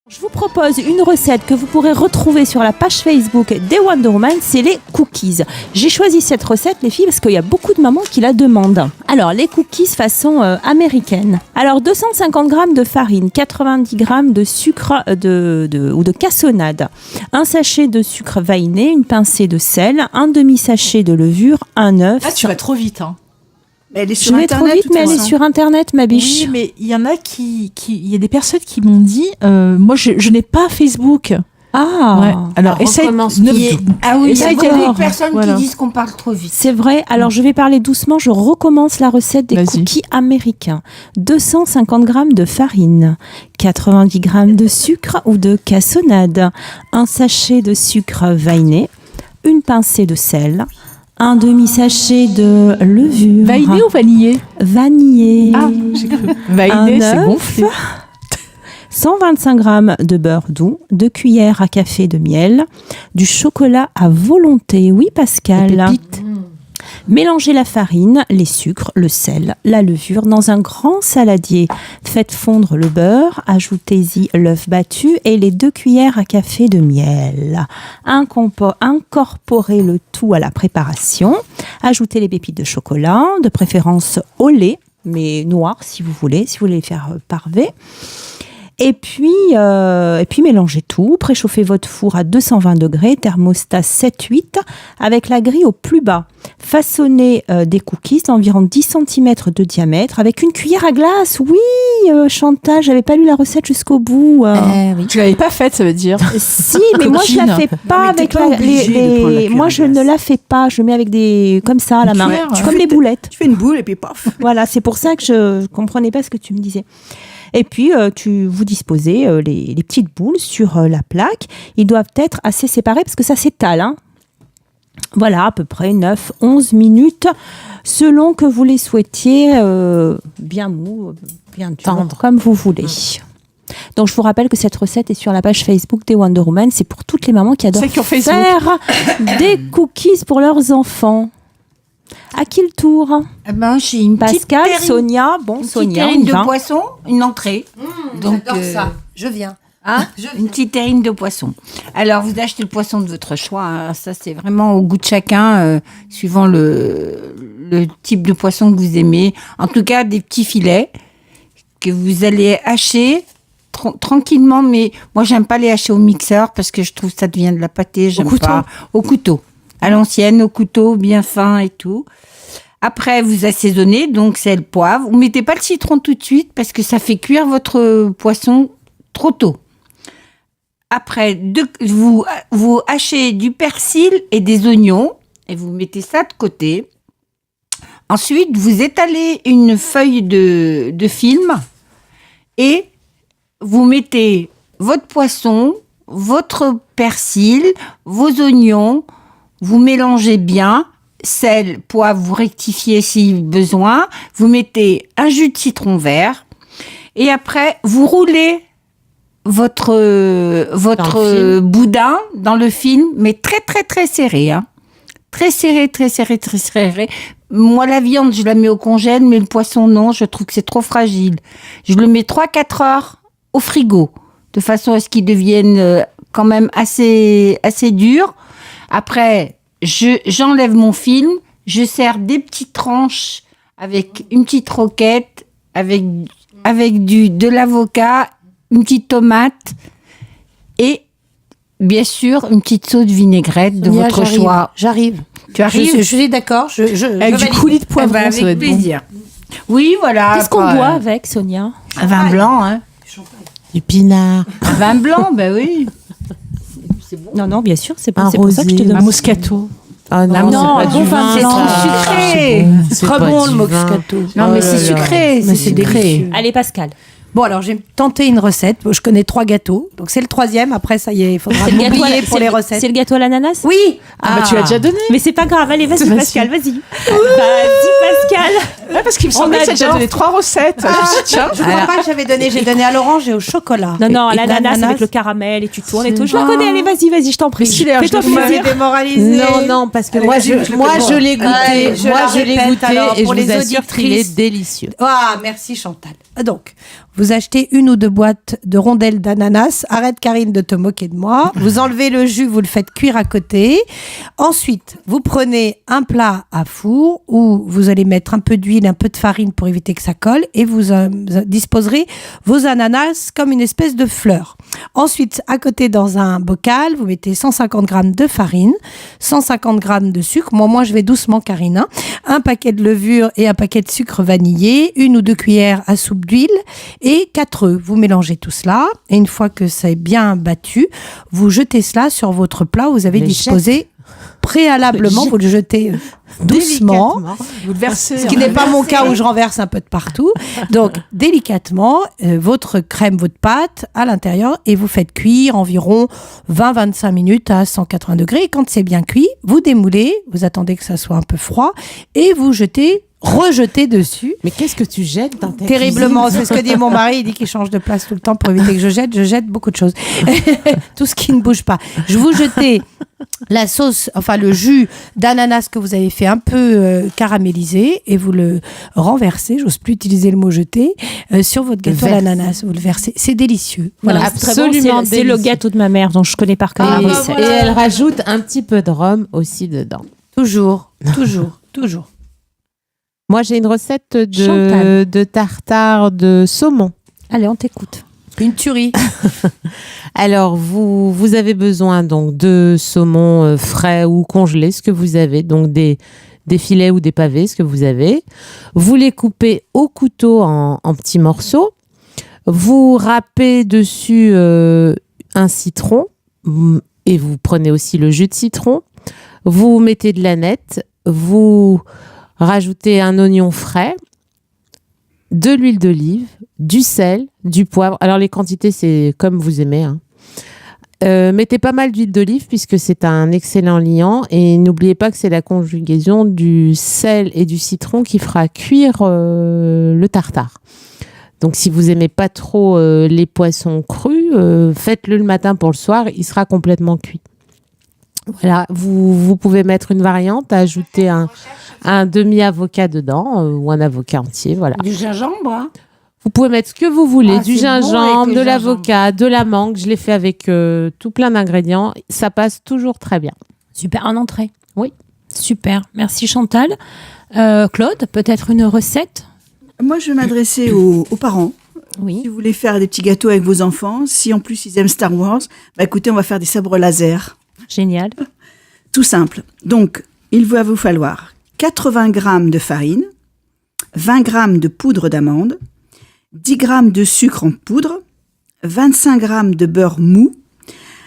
Je vous propose une recette que vous pourrez retrouver sur la page Facebook des Wonder Woman, c'est les cookies. J'ai choisi cette recette, les filles, parce qu'il y a beaucoup de mamans qui la demandent. Alors, les cookies façon américaine. Alors, 250 g de farine, 90 g de sucre ou de cassonade, un sachet de sucre vanillé, une pincée de sel, un demi-sachet de levure, un œuf. Ah, tu vas trop vite, hein. Mais elle est sur Je vais Internet, trop vite, mais elle est sur Internet, ma biche. Oui, mais il y en a il y a des personnes qui m'ont dit, moi, je n'ai pas Facebook. Ah, Ouais. Alors, essaye Ah oui, il y a d'accord. des personnes Voilà. qui disent qu'on parle trop vite. c'est vrai. Alors, je vais parler doucement. Je recommence la recette des Vas-y. cookies américains. 250 g de farine, 90 g de sucre ou de cassonade, un sachet de sucre vanillé, une pincée de sel, un demi-sachet de levure. Vanillé ou vanillé? Vanillé. Ah, j'ai cru. Vanillé, Un c'est œuf. gonflé. 125 g de beurre doux, 2 cuillères à café de miel, du chocolat à volonté. Oui, Pascal. Pépites. Mélangez la farine, les sucres, le sel, la levure dans un grand saladier. Faites fondre le beurre, ajoutez-y l'œuf battu et les 2 cuillères à café de miel. Incorporez le tout à la préparation. Ajoutez les pépites de chocolat, de préférence au lait, mais noir si vous voulez les faire parver. Et puis mélangez tout, préchauffez votre four à 220 degrés, thermostat 7-8, avec la grille au plus bas. Façonnez des cookies d'environ 10 cm de diamètre avec une cuillère à glace. Oui, Chantal, j'avais pas lu la recette jusqu'au bout. Oui. Tu l'avais pas faite, ça veut dire. Si, mais moi je la fais pas mais t'es avec pas obligée de prendre la cuillère moi à je glace. ne la fais pas, je mets avec des comme ça à la Une main, cuillère, comme les boulettes. Tu fais une boule et puis paf. Voilà, c'est pour ça que je comprenais pas ce que tu me disais. Et puis, vous disposez les petites boules sur la plaque. Ils doivent être assez séparés parce que ça s'étale. Hein. Voilà, à peu près 9-11 minutes, selon que vous les souhaitiez bien mous, bien durs, Tendre. comme vous voulez. Donc, je vous rappelle que cette recette est sur la page Facebook des Wonder Woman. C'est pour toutes les mamans qui adorent Celles qui ont Facebook. faire des cookies pour leurs enfants. À qui le tour? Eh ben, j'ai une petite Pascal, terrine, Sonia. Bon, une petite Sonia, on terrine y de va. poisson, une entrée. Donc, J'adore ça. Je viens. Une petite terrine de poisson. Alors, vous achetez le poisson de votre choix. Hein. Ça, c'est vraiment au goût de chacun, suivant le type de poisson que vous aimez. En tout cas, des petits filets que vous allez hacher tranquillement. Mais moi, j'aime pas les hacher au mixeur parce que je trouve que ça devient de la pâtée. J'aime pas. Au couteau. À l'ancienne, au couteau, bien fin et tout. Après, vous assaisonnez, donc sel, poivre. Vous mettez pas le citron tout de suite parce que ça fait cuire votre poisson trop tôt. Après, vous hachez du persil et des oignons et vous mettez ça de côté. Ensuite, vous étalez une feuille de film et vous mettez votre poisson, votre persil, vos oignons. Vous mélangez bien, sel, poivre, vous rectifiez si besoin. Vous mettez un jus de citron vert. Et après, vous roulez votre boudin dans le film, mais très, très, très serré. Hein. Très serré, très serré, très serré. Moi, la viande, je la mets au congèle, mais le poisson, non. Je trouve que c'est trop fragile. Je le mets 3-4 heures au frigo, de façon à ce qu'il devienne quand même assez dur. Après, j'enlève mon film, je sers des petites tranches avec une petite roquette, avec de l'avocat, une petite tomate et bien sûr une petite sauce vinaigrette de Sonia, votre choix. J'arrive. Tu arrives Je suis d'accord. Je Avec du valide. coulis de poivron, Eh ben, ça va avec être bon. plaisir. Oui, voilà. Qu'est-ce qu'on quoi. boit avec, Sonia? Un vin blanc, hein. Du pinard. Un vin blanc, ben oui. Non, bien sûr, c'est Un pour ça que je te rosé. demande. Un moscato. Ah Non, c'est pas bon du vin C'est blanc. trop sucré. C'est Très pas bon du le vin. moscato. Oh Non, mais là c'est là. sucré. Mais C'est c'est sucré. délicieux. Allez, Pascal. Bon, alors j'ai tenté une recette. Je connais 3 gâteaux. Donc c'est le troisième. Après, ça y est, il faudra C'est le gâteau à m'oublier la- pour c'est les le- recettes. C'est le gâteau à l'ananas? Oui. Ah, bah, tu l'as déjà donné. Mais c'est pas grave, allez, vas-y, Vas-y. Pascal, vas-y. Vas-y, Pascal. Ouais, parce qu'il me On semblait que tu as déjà adore. donné 3 recettes. Je me suis dit, tiens. Je crois pas que j'avais donné. J'ai donné à l'orange et au chocolat. Non, à Et l'ananas avec le caramel et tu tournes et tout. Je la connais, allez, vas-y, je t'en prie. Mais s'il est un Fais-toi jeu de mots, plaisir. démoralisé. Non, parce que Allez, moi, vas-y, je, je le moi, fais je moi. l'ai goûté. Allez, je moi, la je l'ai répète, goûté alors, et pour je les vous assure qu'il est auditrices. délicieux. Ah, merci Chantal. Donc, vous achetez 1 ou 2 boîtes de rondelles d'ananas. Arrête, Karine, de te moquer de moi. Vous enlevez le jus, vous le faites cuire à côté. Ensuite, vous prenez un plat à four où vous allez mettre un peu d'huile, un peu de farine pour éviter que ça colle et vous disposerez vos ananas comme une espèce de fleur. Ensuite, à côté, dans un bocal, vous mettez 150 grammes de farine, 150 grammes de sucre. Moi, je vais doucement, Karine. Un paquet de levure et un paquet de sucre vanillé, 1 ou 2 cuillères à soupe d'huile et 4 œufs. Vous mélangez tout cela et une fois que ça est bien battu, vous jetez cela sur votre plat où vous avez disposé préalablement. Vous le jetez doucement. Vous le versez. Ce qui n'est pas mon cas où je renverse un peu de partout. Donc, délicatement, votre crème, votre pâte à l'intérieur et vous faites cuire environ 20-25 minutes à 180 degrés. Et quand c'est bien cuit, vous démoulez, vous attendez que ça soit un peu froid et vous rejetez dessus. Mais qu'est-ce que tu jettes dans ta Terriblement, cuisine? c'est ce que dit mon mari. Il dit qu'il change de place tout le temps pour éviter que je jette beaucoup de choses. Tout ce qui ne bouge pas. Je vous jetez la sauce, enfin le jus d'ananas que vous avez fait un peu caraméliser et vous le renversez, j'ose plus utiliser le mot jeter, sur votre gâteau à l'ananas. Vous le versez. C'est délicieux. Voilà, Absolument c'est le gâteau de ma mère, dont je connais par cœur la recette. Et elle rajoute un petit peu de rhum aussi dedans. Toujours. Moi, j'ai une recette Chantal. de tartare de saumon. Allez, on t'écoute. Une tuerie. Alors, vous avez besoin donc de saumon frais ou congelé, ce que vous avez, donc des filets ou des pavés, ce que vous avez. Vous les coupez au couteau en petits morceaux. Vous râpez dessus un citron et vous prenez aussi le jus de citron. Vous mettez de l'aneth. Vous rajoutez un oignon frais, de l'huile d'olive, du sel, du poivre. Alors les quantités, c'est comme vous aimez. Mettez pas mal d'huile d'olive puisque c'est un excellent liant. Et n'oubliez pas que c'est la conjugaison du sel et du citron qui fera cuire le tartare. Donc si vous aimez pas trop les poissons crus, faites-le le matin pour le soir, il sera complètement cuit. Voilà, vous pouvez mettre une variante, ajouter un demi-avocat dedans ou un avocat entier, voilà. Du gingembre, hein. Vous pouvez mettre ce que vous voulez, Ah, du c'est bon avec gingembre, le de gingembre. l'avocat, de la mangue. Je l'ai fait avec tout plein d'ingrédients. Ça passe toujours très bien. Super, en entrée. Oui. Super, merci Chantal. Claude, peut-être une recette? Moi, je vais m'adresser aux parents. Oui. Si vous voulez faire des petits gâteaux avec vos enfants, si en plus ils aiment Star Wars, bah écoutez, on va faire des sabres laser. Génial. Tout simple. Donc, il va vous falloir 80 grammes de farine, 20 grammes de poudre d'amande, 10 grammes de sucre en poudre, 25 grammes de beurre mou.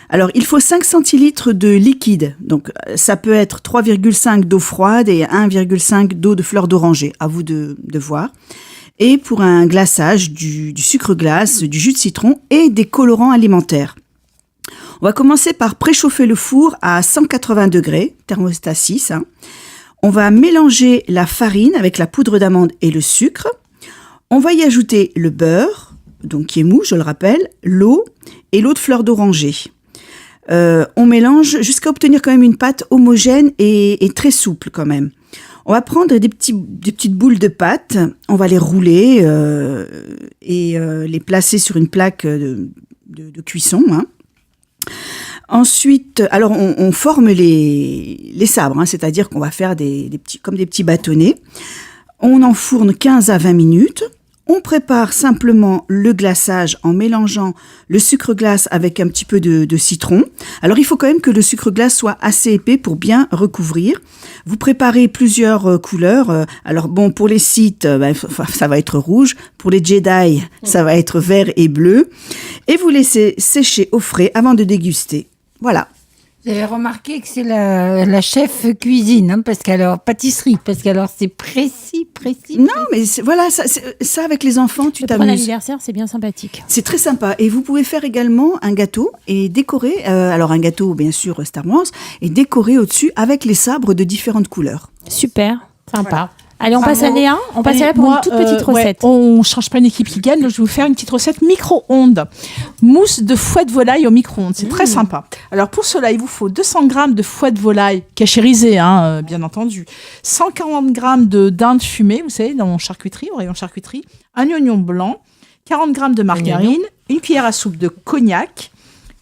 Alors, il faut 5 centilitres de liquide. Donc, ça peut être 3,5 d'eau froide et 1,5 d'eau de fleur d'oranger. À vous de voir. Et pour un glaçage, du sucre glace, du jus de citron et des colorants alimentaires. On va commencer par préchauffer le four à 180 degrés, thermostat 6. On va mélanger la farine avec la poudre d'amande et le sucre. On va y ajouter le beurre, donc qui est mou, je le rappelle, l'eau et l'eau de fleur d'oranger. On mélange jusqu'à obtenir quand même une pâte homogène et très souple quand même. On va prendre des petites boules de pâte, on va les rouler et les placer sur une plaque de cuisson. Ensuite, alors on forme les sabres, c'est-à-dire qu'on va faire des petits bâtonnets. On enfourne 15 à 20 minutes. On prépare simplement le glaçage en mélangeant le sucre glace avec un petit peu de citron. Alors, il faut quand même que le sucre glace soit assez épais pour bien recouvrir. Vous préparez plusieurs couleurs. Alors, bon, pour les Sith, ça va être rouge. Pour les Jedi, ça va être vert et bleu. Et vous laissez sécher au frais avant de déguster. Voilà. Vous avez remarqué que c'est la chef cuisine, pâtisserie, parce qu'alors c'est précis. Non, mais voilà, ça avec les enfants, tu Pour un t'amuses. anniversaire, c'est bien sympathique. C'est très sympa. Et vous pouvez faire également un gâteau et décorer, alors un gâteau bien sûr Star Wars, et décorer au-dessus avec les sabres de différentes couleurs. Super. Sympa. Voilà. Allez, on passe à Léa. On passe à Léa pour une toute petite recette. On change pas une équipe qui gagne, donc je vais vous faire une petite recette micro-ondes. Mousse de foie de volaille au micro-ondes, c'est très sympa. Alors pour cela, il vous faut 200 grammes de foie de volaille cachérisé, bien entendu. 140 grammes de dinde fumée, vous savez, dans mon charcuterie, au rayon charcuterie. Un oignon blanc, 40 g de margarine, une cuillère à soupe de cognac,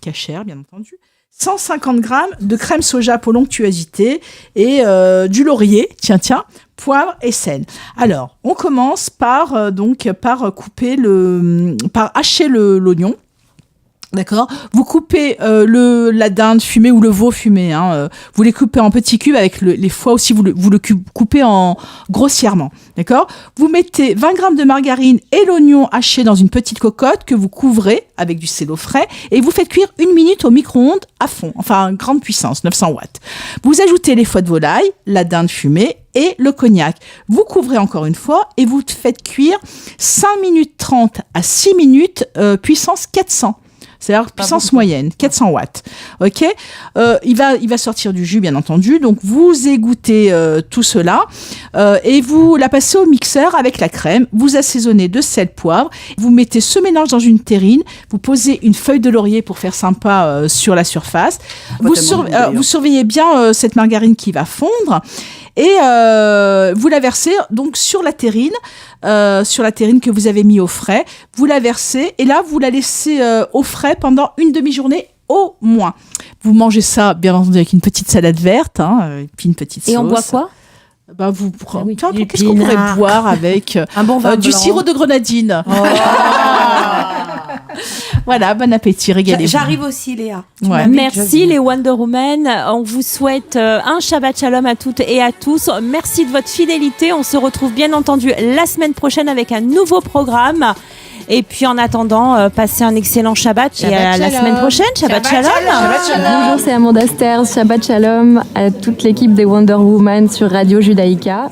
cachère bien entendu, 150 g de crème soja pour l'onctuosité et du laurier, tiens, poivre et sel. Alors, on commence par hacher l'oignon. D'accord. Vous coupez la dinde fumée ou le veau fumé. Vous les coupez en petits cubes avec les foies aussi. Vous le coupez en grossièrement. D'accord. Vous mettez 20 g de margarine et l'oignon haché dans une petite cocotte que vous couvrez avec du cello frais et vous faites cuire 1 minute au micro-ondes à fond. Enfin, grande puissance, 900 watts. Vous ajoutez les foies de volaille, la dinde fumée et le cognac. Vous couvrez encore une fois et vous faites cuire 5 minutes 30 à 6 minutes puissance 400. C'est-à-dire puissance moyenne, 400 watts. Ok, il va sortir du jus, bien entendu. Donc vous égouttez tout cela et vous la passez au mixeur avec la crème. Vous assaisonnez de sel, poivre. Vous mettez ce mélange dans une terrine. Vous posez une feuille de laurier pour faire sympa sur la surface. Vous surveillez bien cette margarine qui va fondre. Et vous la versez donc sur la terrine que vous avez mis au frais. Vous la versez et là, vous la laissez au frais pendant une demi-journée au moins. Vous mangez ça, bien entendu, avec une petite salade verte, et puis une petite sauce. Et on boit quoi ? Vous prenez. Qu'est-ce qu'on pourrait boire avec un bon vin du blanc. sirop de grenadine. Voilà, bon appétit, régalez-vous. J'arrive aussi, Léa. Ouais. Merci les Wonder Woman. On vous souhaite un Shabbat Shalom à toutes et à tous. Merci de votre fidélité. On se retrouve bien entendu la semaine prochaine avec un nouveau programme. Et puis en attendant, passez un excellent Shabbat et à la semaine prochaine. Shabbat Shalom. Bonjour, c'est Amanda Sters. Shabbat Shalom à toute l'équipe des Wonder Woman sur Radio Judaïka.